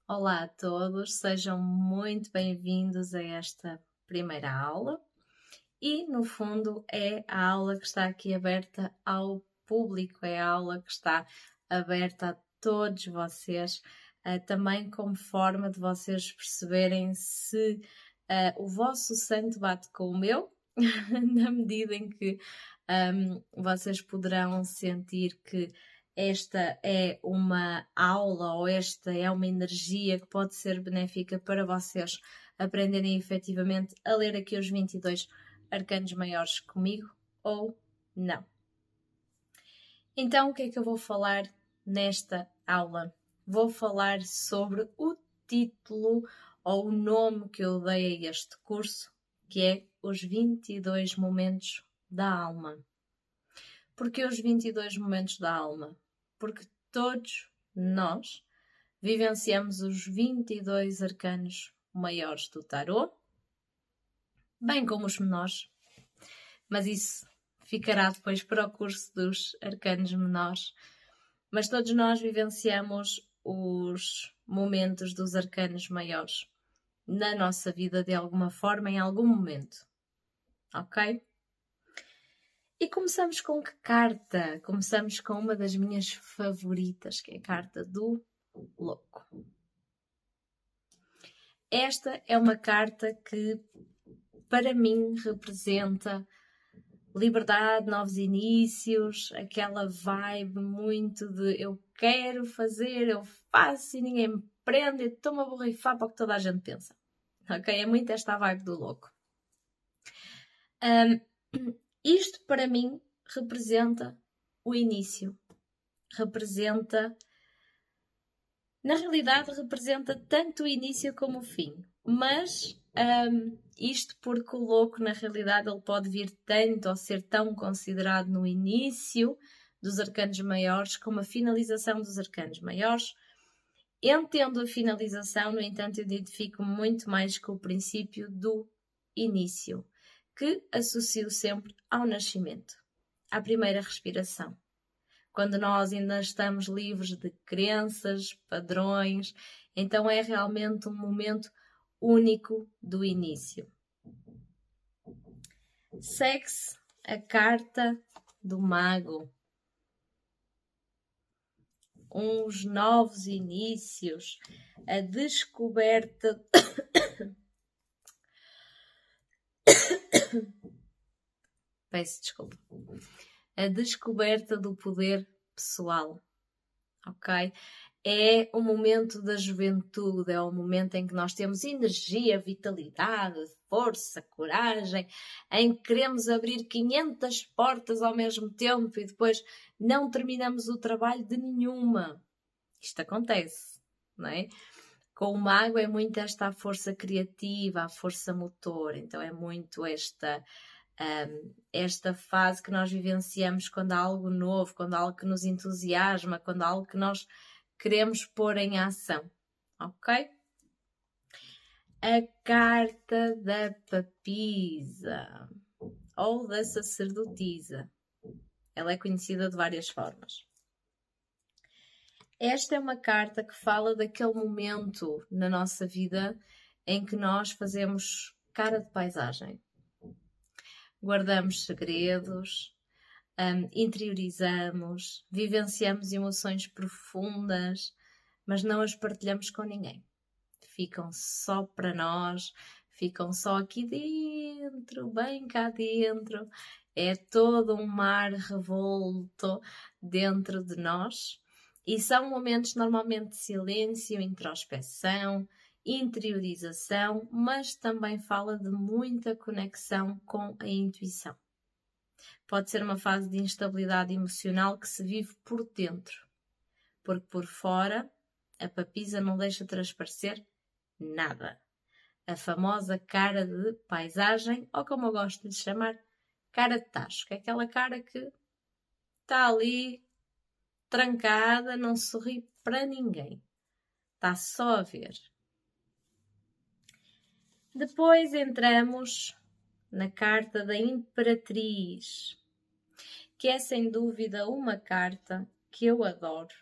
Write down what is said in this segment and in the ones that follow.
Olá a todos, sejam muito bem-vindos a esta primeira aula e, no fundo, é a aula que está aqui aberta ao público, é a aula que está aberta a todos vocês, também como forma de vocês perceberem se o vosso santo bate com o meu, na medida em que vocês poderão sentir que esta é uma aula ou esta é uma energia que pode ser benéfica para vocês aprenderem efetivamente a ler aqui os 22 arcanos maiores comigo ou não. Então, o que é que eu vou falar nesta aula? Vou falar sobre o título ou o nome que eu dei a este curso, que é os 22 momentos da alma. Porquê os 22 momentos da alma? Porque todos nós vivenciamos os 22 arcanos maiores do tarot, bem como os menores, mas isso ficará depois para o curso dos arcanos menores. Mas todos nós vivenciamos os momentos dos arcanos maiores na nossa vida de alguma forma, em algum momento. Ok? E começamos com que carta? Começamos com uma das minhas favoritas, que é a carta do louco. Esta é uma carta que, para mim, representa liberdade, novos inícios, aquela vibe muito de eu quero fazer, eu faço e ninguém me prende, eu estou-me a borrifar para o que toda a gente pensa. Ok? É muito esta vibe do louco. Isto, para mim, representa o início. Na realidade, representa tanto o início como o fim. Mas isto porque o louco, na realidade, ele pode vir tanto ou ser tão considerado no início dos arcanos maiores como a finalização dos arcanos maiores. Entendo a finalização, no entanto, eu identifico muito mais com o princípio do início, que associo sempre ao nascimento, à primeira respiração. Quando nós ainda estamos livres de crenças, padrões, então é realmente um momento único do início. Segue-se a carta do mago. Uns novos inícios, a descoberta... Peço desculpa. A descoberta do poder pessoal, ok? É o momento da juventude, é o momento em que nós temos energia, vitalidade, força, coragem, em que queremos abrir 500 portas ao mesmo tempo e depois não terminamos o trabalho de nenhuma. Isto acontece, não é? Com o mago é muito esta a força criativa, a força motor, então é muito esta fase que nós vivenciamos quando há algo novo, quando há algo que nos entusiasma, quando há algo que nós queremos pôr em ação, ok? A carta da papisa ou da sacerdotisa. Ela é conhecida de várias formas. Esta é uma carta que fala daquele momento na nossa vida em que nós fazemos cara de paisagem. Guardamos segredos, interiorizamos, vivenciamos emoções profundas, mas não as partilhamos com ninguém. Ficam só para nós, ficam só aqui dentro, bem cá dentro. É todo um mar revolto dentro de nós. E são momentos normalmente de silêncio, introspeção, interiorização, mas também fala de muita conexão com a intuição. Pode ser uma fase de instabilidade emocional que se vive por dentro, porque por fora a papisa não deixa transparecer nada. A famosa cara de paisagem, ou como eu gosto de lhe chamar, cara de tacho, que é aquela cara que está ali trancada, não sorri para ninguém. Está só a ver. Depois entramos na carta da Imperatriz, que é sem dúvida uma carta que eu adoro,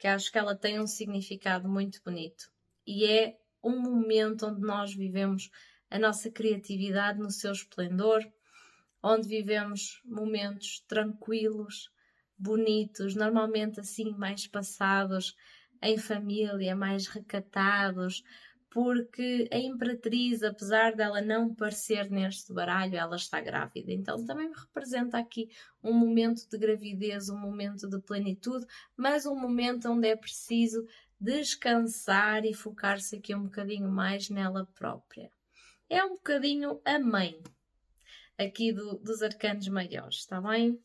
que acho que ela tem um significado muito bonito. E é um momento onde nós vivemos a nossa criatividade no seu esplendor, onde vivemos momentos tranquilos, bonitos, normalmente assim mais passados em família, mais recatados, porque a Imperatriz, apesar dela não parecer neste baralho, ela está grávida. Então também me representa aqui um momento de gravidez, um momento de plenitude, mas um momento onde é preciso descansar e focar-se aqui um bocadinho mais nela própria. É um bocadinho a mãe aqui dos arcanos maiores, está bem?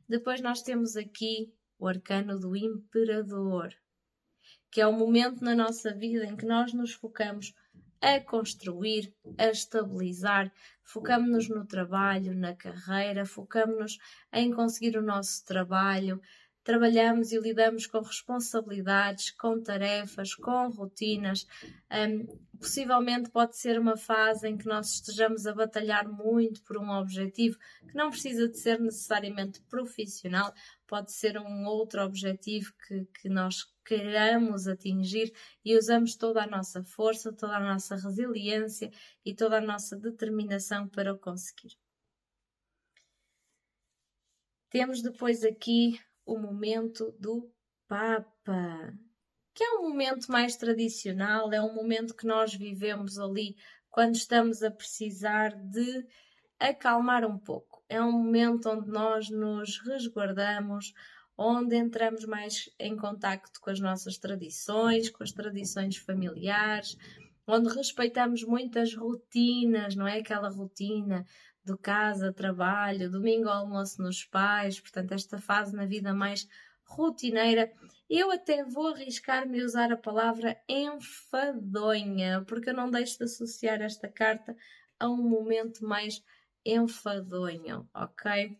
Depois nós temos aqui o arcano do Imperador, que é o momento na nossa vida em que nós nos focamos a construir, a estabilizar, focamos-nos no trabalho, na carreira, focamos-nos em conseguir o nosso trabalho, trabalhamos e lidamos com responsabilidades, com tarefas, com rotinas. Possivelmente pode ser uma fase em que nós estejamos a batalhar muito por um objetivo que não precisa de ser necessariamente profissional, pode ser um outro objetivo que nós queiramos atingir e usamos toda a nossa força, toda a nossa resiliência e toda a nossa determinação para o conseguir. Temos depois aqui o momento do Papa, que é um momento mais tradicional, é um momento que nós vivemos ali quando estamos a precisar de acalmar um pouco. É um momento onde nós nos resguardamos, onde entramos mais em contacto com as nossas tradições, com as tradições familiares, onde respeitamos muitas rotinas, não é? Aquela rotina do casa, trabalho, domingo almoço nos pais, portanto esta fase na vida mais rotineira. Eu até vou arriscar-me a usar a palavra enfadonha, porque eu não deixo de associar esta carta a um momento mais enfadonho, ok?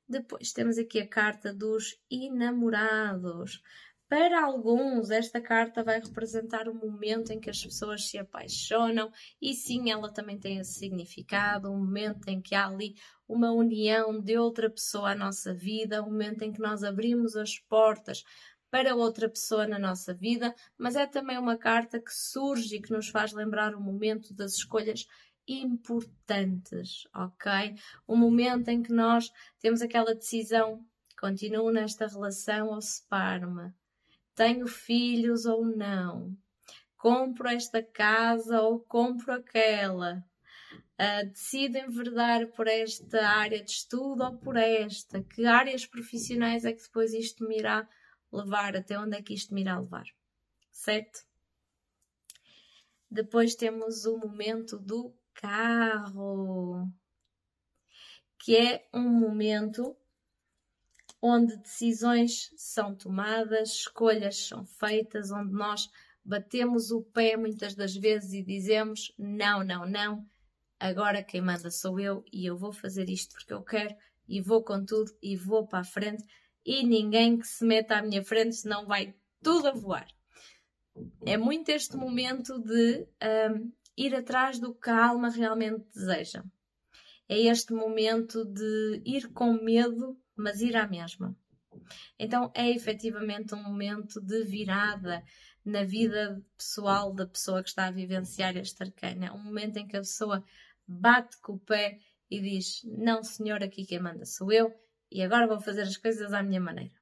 Depois temos aqui a carta dos enamorados. Para alguns, esta carta vai representar o momento em que as pessoas se apaixonam, e sim, ela também tem esse significado, um momento em que há ali uma união de outra pessoa à nossa vida, um momento em que nós abrimos as portas para outra pessoa na nossa vida, mas é também uma carta que surge e que nos faz lembrar o momento das escolhas importantes, ok? O momento em que nós temos aquela decisão: continuo nesta relação ou separo-me? Tenho filhos ou não? Compro esta casa ou compro aquela? Decido enverdar por esta área de estudo ou por esta? Que áreas profissionais é que depois isto me irá levar? Até onde é que isto me irá levar? Certo? Depois temos o momento do carro, que é um momento onde decisões são tomadas, escolhas são feitas, onde nós batemos o pé muitas das vezes e dizemos não, não, não, agora quem manda sou eu e eu vou fazer isto porque eu quero e vou com tudo e vou para a frente e ninguém que se meta à minha frente, senão vai tudo a voar. É muito este momento de ir atrás do que a alma realmente deseja. É este momento de ir com medo, mas ir à mesma. Então é efetivamente um momento de virada na vida pessoal da pessoa que está a vivenciar este arcano. É um momento em que a pessoa bate com o pé e diz: não senhor, aqui quem manda sou eu e agora vou fazer as coisas à minha maneira.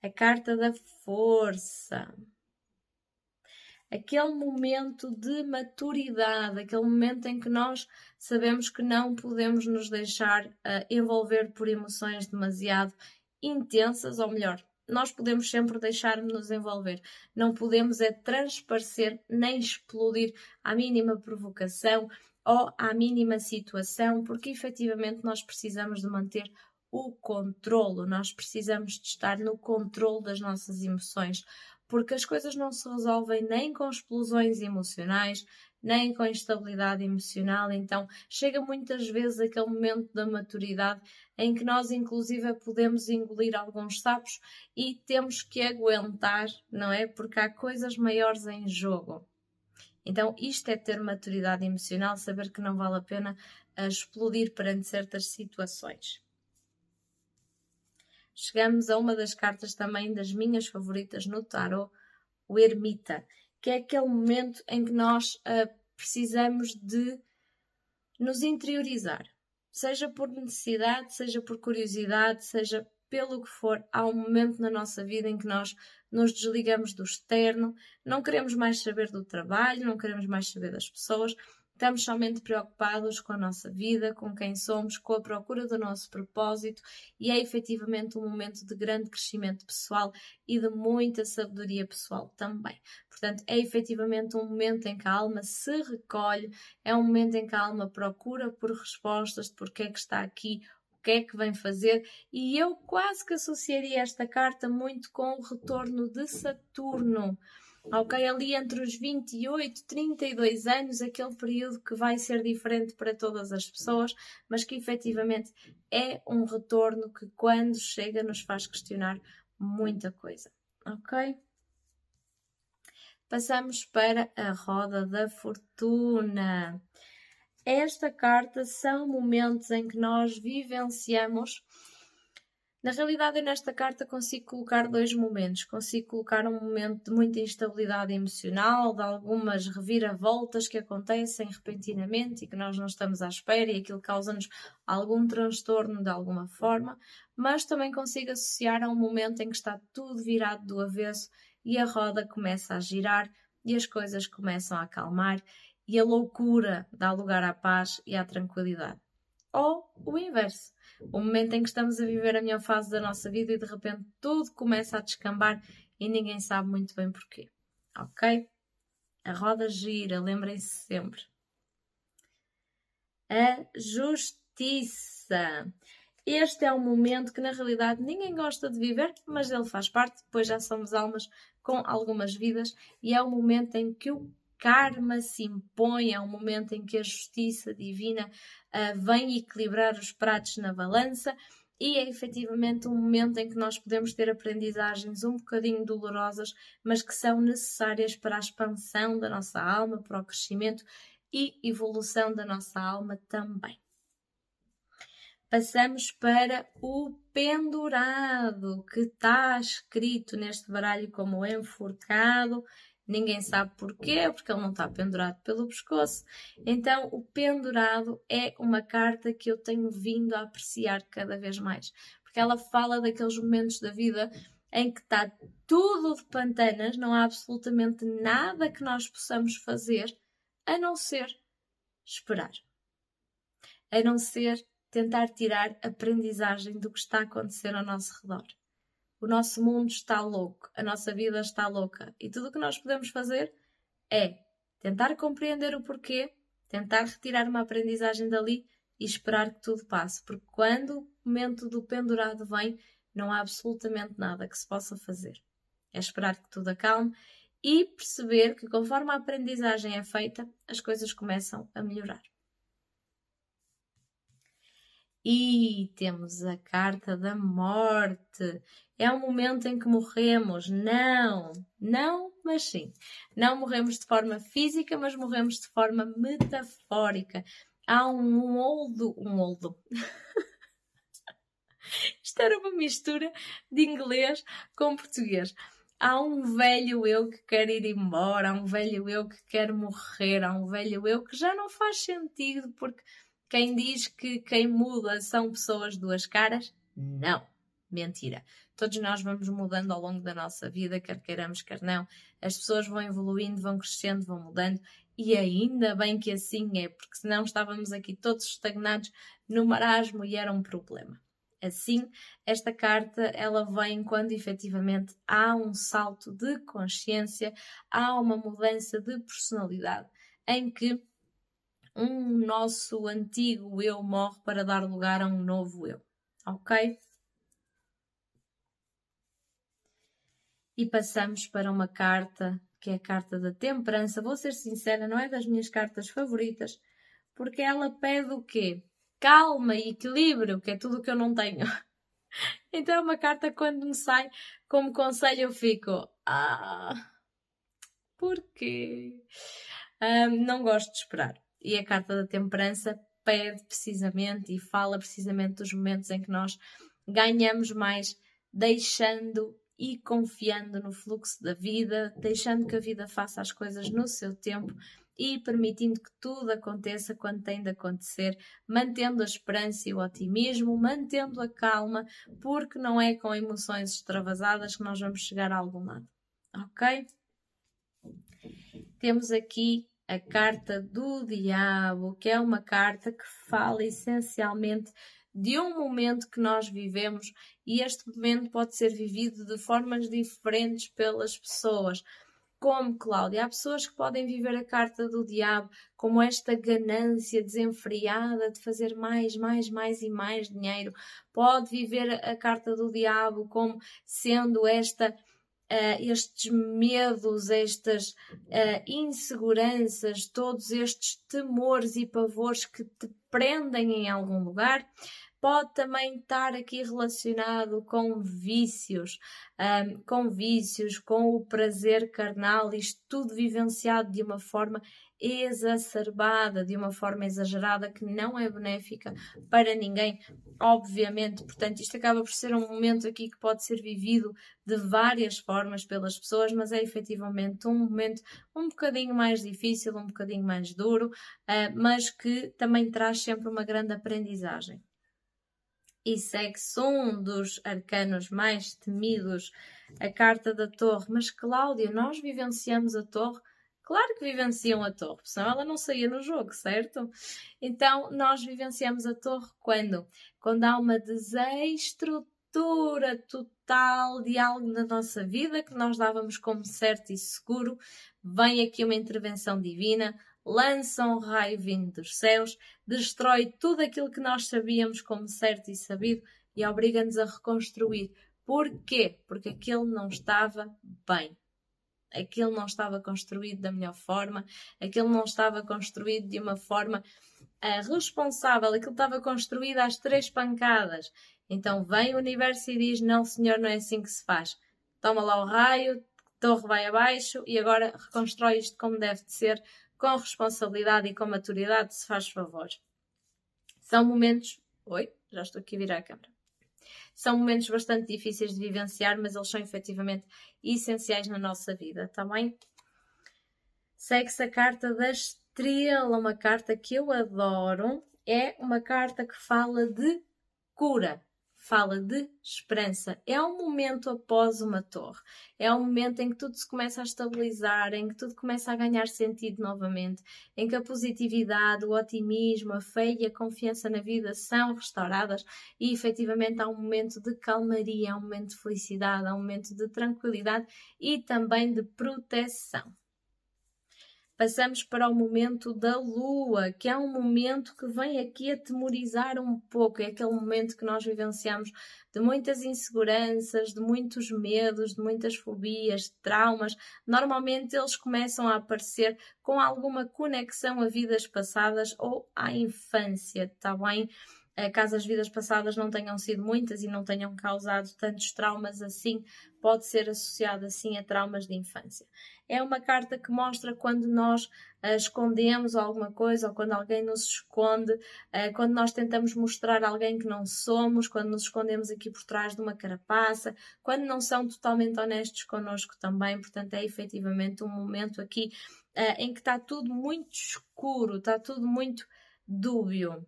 A carta da força. Aquele momento de maturidade, aquele momento em que nós sabemos que não podemos nos deixar envolver por emoções demasiado intensas, ou melhor, nós podemos sempre deixar-nos envolver. Não podemos é transparecer nem explodir à mínima provocação ou à mínima situação, porque efetivamente nós precisamos de manter o controlo, nós precisamos de estar no controlo das nossas emoções, porque as coisas não se resolvem nem com explosões emocionais, nem com instabilidade emocional. Então chega muitas vezes aquele momento da maturidade em que nós inclusive podemos engolir alguns sapos e temos que aguentar, não é? Porque há coisas maiores em jogo. Então isto é ter maturidade emocional, saber que não vale a pena explodir perante certas situações. chegamos a uma das cartas também das minhas favoritas no tarot, o Ermita, que é aquele momento em que nós precisamos de nos interiorizar, seja por necessidade, seja por curiosidade, seja pelo que for. Há um momento na nossa vida em que nós nos desligamos do externo, não queremos mais saber do trabalho, não queremos mais saber das pessoas, estamos somente preocupados com a nossa vida, com quem somos, com a procura do nosso propósito, e é efetivamente um momento de grande crescimento pessoal e de muita sabedoria pessoal também. Portanto, é efetivamente um momento em que a alma se recolhe, é um momento em que a alma procura por respostas de porque é que está aqui, o que é que vem fazer, e eu quase que associaria esta carta muito com o retorno de Saturno. Ok, ali entre os 28 e 32 anos, aquele período que vai ser diferente para todas as pessoas, mas que efetivamente é um retorno que quando chega nos faz questionar muita coisa, ok? Passamos para a roda da fortuna. Esta carta são momentos em que nós vivenciamos. Na realidade, eu nesta carta consigo colocar dois momentos. Consigo colocar um momento de muita instabilidade emocional, de algumas reviravoltas que acontecem repentinamente e que nós não estamos à espera e aquilo causa-nos algum transtorno de alguma forma, mas também consigo associar a um momento em que está tudo virado do avesso e a roda começa a girar e as coisas começam a acalmar e a loucura dá lugar à paz e à tranquilidade. Ou o inverso. O momento em que estamos a viver a melhor fase da nossa vida e de repente tudo começa a descambar e ninguém sabe muito bem porquê. Ok? A roda gira, lembrem-se sempre. A justiça. Este é um momento que na realidade ninguém gosta de viver, mas ele faz parte, pois já somos almas com algumas vidas e é o momento em que o karma se impõe, é um momento em que a justiça divina vem equilibrar os pratos na balança e é efetivamente um momento em que nós podemos ter aprendizagens um bocadinho dolorosas, mas que são necessárias para a expansão da nossa alma, para o crescimento e evolução da nossa alma também. Passamos para o pendurado, que está escrito neste baralho como enforcado. Ninguém sabe porquê, porque ele não está pendurado pelo pescoço. Então, o pendurado é uma carta que eu tenho vindo a apreciar cada vez mais, porque ela fala daqueles momentos da vida em que está tudo de pantanas, não há absolutamente nada que nós possamos fazer, a não ser esperar. A não ser tentar tirar aprendizagem do que está a acontecer ao nosso redor. O nosso mundo está louco, a nossa vida está louca e tudo o que nós podemos fazer é tentar compreender o porquê, tentar retirar uma aprendizagem dali e esperar que tudo passe, porque quando o momento do pendurado vem, não há absolutamente nada que se possa fazer. É esperar que tudo acalme e perceber que conforme a aprendizagem é feita, as coisas começam a melhorar. E temos a carta da morte. É um momento em que morremos. Não, mas sim. Não morremos de forma física, mas morremos de forma metafórica. Há um oldo. Isto era uma mistura de inglês com português. Há um velho eu que quer ir embora, há um velho eu que quer morrer, há um velho eu que já não faz sentido, porque quem diz que quem muda são pessoas duas caras? Não. Mentira. Todos nós vamos mudando ao longo da nossa vida, quer queiramos, quer não. As pessoas vão evoluindo, vão crescendo, vão mudando. E ainda bem que assim é, porque senão estávamos aqui todos estagnados no marasmo e era um problema. Assim, esta carta ela vem quando efetivamente há um salto de consciência, há uma mudança de personalidade, em que um nosso antigo eu morre para dar lugar a um novo eu, ok? E passamos para uma carta, que é a carta da temperança. Vou ser sincera, não é das minhas cartas favoritas, porque ela pede o quê? Calma e equilíbrio, que é tudo o que eu não tenho. Então é uma carta que quando me sai como conselho eu fico... porquê? Não gosto de esperar. E a carta da temperança pede precisamente e fala precisamente dos momentos em que nós ganhamos mais deixando e confiando no fluxo da vida, deixando que a vida faça as coisas no seu tempo e permitindo que tudo aconteça quando tem de acontecer, mantendo a esperança e o otimismo, mantendo a calma, porque não é com emoções extravasadas que nós vamos chegar a algum lado, ok? Temos aqui a carta do diabo, que é uma carta que fala essencialmente de um momento que nós vivemos, e este momento pode ser vivido de formas diferentes pelas pessoas. Como, Cláudia, há pessoas que podem viver a carta do diabo como esta ganância desenfreada de fazer mais e mais dinheiro. Pode viver a carta do diabo como sendo estes medos, estas inseguranças, todos estes temores e pavores que te prendem em algum lugar. Pode também estar aqui relacionado com vícios, com o prazer carnal, isto tudo vivenciado de uma forma exacerbada, de uma forma exagerada, que não é benéfica para ninguém, obviamente. Portanto, isto acaba por ser um momento aqui que pode ser vivido de várias formas pelas pessoas, mas é efetivamente um momento um bocadinho mais difícil, um bocadinho mais duro, mas que também traz sempre uma grande aprendizagem. E segue-se um dos arcanos mais temidos, a carta da Torre. Mas, Cláudia, nós vivenciamos a Torre? Claro que vivenciam a Torre, senão ela não saía no jogo, certo? Então, nós vivenciamos a Torre quando? Quando há uma desestrutura total de algo na nossa vida que nós dávamos como certo e seguro, vem aqui uma intervenção divina, lança um raio vindo dos céus, destrói tudo aquilo que nós sabíamos como certo e sabido e obriga-nos a reconstruir. Porquê? Porque aquilo não estava bem. Aquilo não estava construído da melhor forma, aquilo não estava construído de uma forma responsável, aquilo estava construído às 3 pancadas. Então vem o universo e diz: não, senhor, não é assim que se faz. Toma lá o raio, torre vai abaixo e agora reconstrói isto como deve de ser, com responsabilidade e com maturidade, se faz favor. São momentos... Oi, já estou aqui a virar a câmera. São momentos bastante difíceis de vivenciar, mas eles são efetivamente essenciais na nossa vida, tá bem? Segue-se a carta da estrela, uma carta que eu adoro. É uma carta que fala de cura, fala de esperança. É um momento após uma torre. É um momento em que tudo se começa a estabilizar, em que tudo começa a ganhar sentido novamente, em que a positividade, o otimismo, a fé e a confiança na vida são restauradas e efetivamente há um momento de calmaria, há um momento de felicidade, há um momento de tranquilidade e também de proteção. Passamos para o momento da lua, que é um momento que vem aqui atemorizar um pouco. É aquele momento que nós vivenciamos de muitas inseguranças, de muitos medos, de muitas fobias, de traumas. Normalmente eles começam a aparecer com alguma conexão a vidas passadas ou à infância, está bem? Caso as vidas passadas não tenham sido muitas e não tenham causado tantos traumas assim, pode ser associado assim a traumas de infância. É uma carta que mostra quando nós escondemos alguma coisa ou quando alguém nos esconde, quando nós tentamos mostrar alguém que não somos, quando nos escondemos aqui por trás de uma carapaça, quando não são totalmente honestos connosco também. Portanto, é efetivamente um momento aqui em que está tudo muito escuro, está tudo muito dúbio.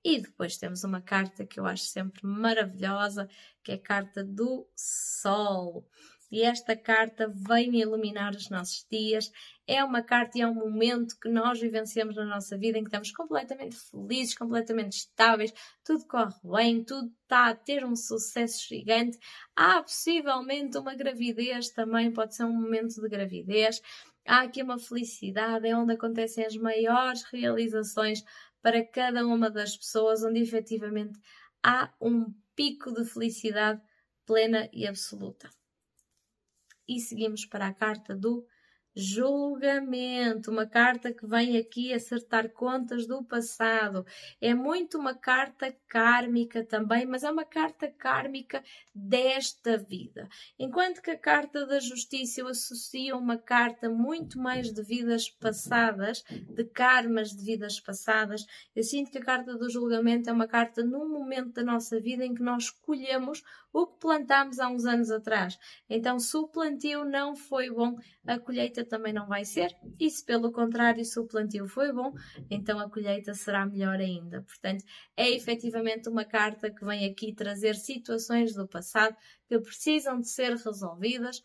E depois temos uma carta que eu acho sempre maravilhosa, que é a carta do Sol. E esta carta vem iluminar os nossos dias. É uma carta e é um momento que nós vivenciamos na nossa vida em que estamos completamente felizes, completamente estáveis, tudo corre bem, tudo está a ter um sucesso gigante. Há possivelmente uma gravidez também, pode ser um momento de gravidez. Há aqui uma felicidade, é onde acontecem as maiores realizações para cada uma das pessoas, onde efetivamente há um pico de felicidade plena e absoluta. E seguimos para a carta do julgamento, uma carta que vem aqui acertar contas do passado. É muito uma carta kármica também, mas é uma carta kármica desta vida. Enquanto que a carta da justiça eu associo a uma carta muito mais de vidas passadas, de karmas de vidas passadas, eu sinto que a carta do julgamento é uma carta num momento da nossa vida em que nós colhemos o que plantámos há uns anos atrás. Então, se o plantio não foi bom, a colheita também não vai ser. E se pelo contrário, se o plantio foi bom, então a colheita será melhor ainda. Portanto, é efetivamente uma carta que vem aqui trazer situações do passado que precisam de ser resolvidas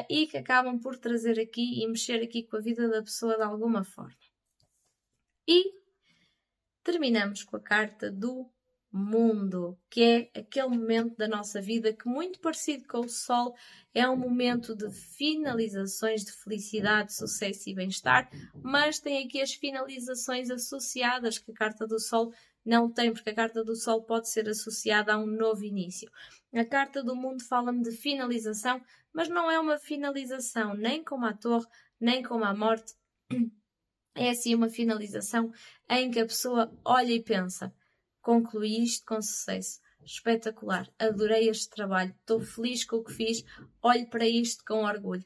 e que acabam por trazer aqui e mexer aqui com a vida da pessoa de alguma forma. E terminamos com a carta do mundo, que é aquele momento da nossa vida que, muito parecido com o Sol, é um momento de finalizações de felicidade, sucesso e bem-estar, mas tem aqui as finalizações associadas que a carta do Sol não tem, porque a carta do Sol pode ser associada a um novo início. A carta do mundo fala-me de finalização, mas não é uma finalização nem como a torre, nem como a morte. É assim uma finalização em que a pessoa olha e pensa: concluí isto com sucesso, espetacular, adorei este trabalho, estou feliz com o que fiz, olho para isto com orgulho.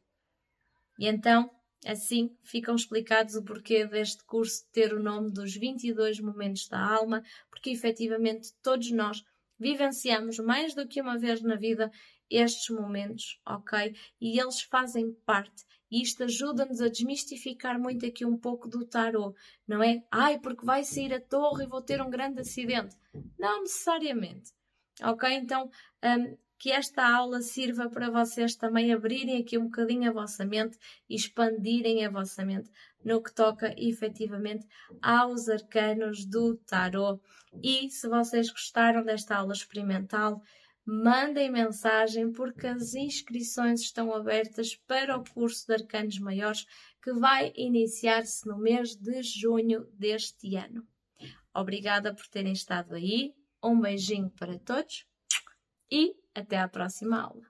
E então, assim, ficam explicados o porquê deste curso ter o nome dos 22 momentos da alma, porque efetivamente todos nós vivenciamos mais do que uma vez na vida estes momentos, ok? E eles fazem parte. E isto ajuda-nos a desmistificar muito aqui um pouco do tarô, não é? Porque vai sair a torre e vou ter um grande acidente. Não necessariamente, ok? Então, que esta aula sirva para vocês também abrirem aqui um bocadinho a vossa mente e expandirem a vossa mente no que toca efetivamente aos arcanos do tarô. E se vocês gostaram desta aula experimental, mandem mensagem porque as inscrições estão abertas para o curso de Arcanos Maiores que vai iniciar-se no mês de junho deste ano. Obrigada por terem estado aí, um beijinho para todos e até à próxima aula.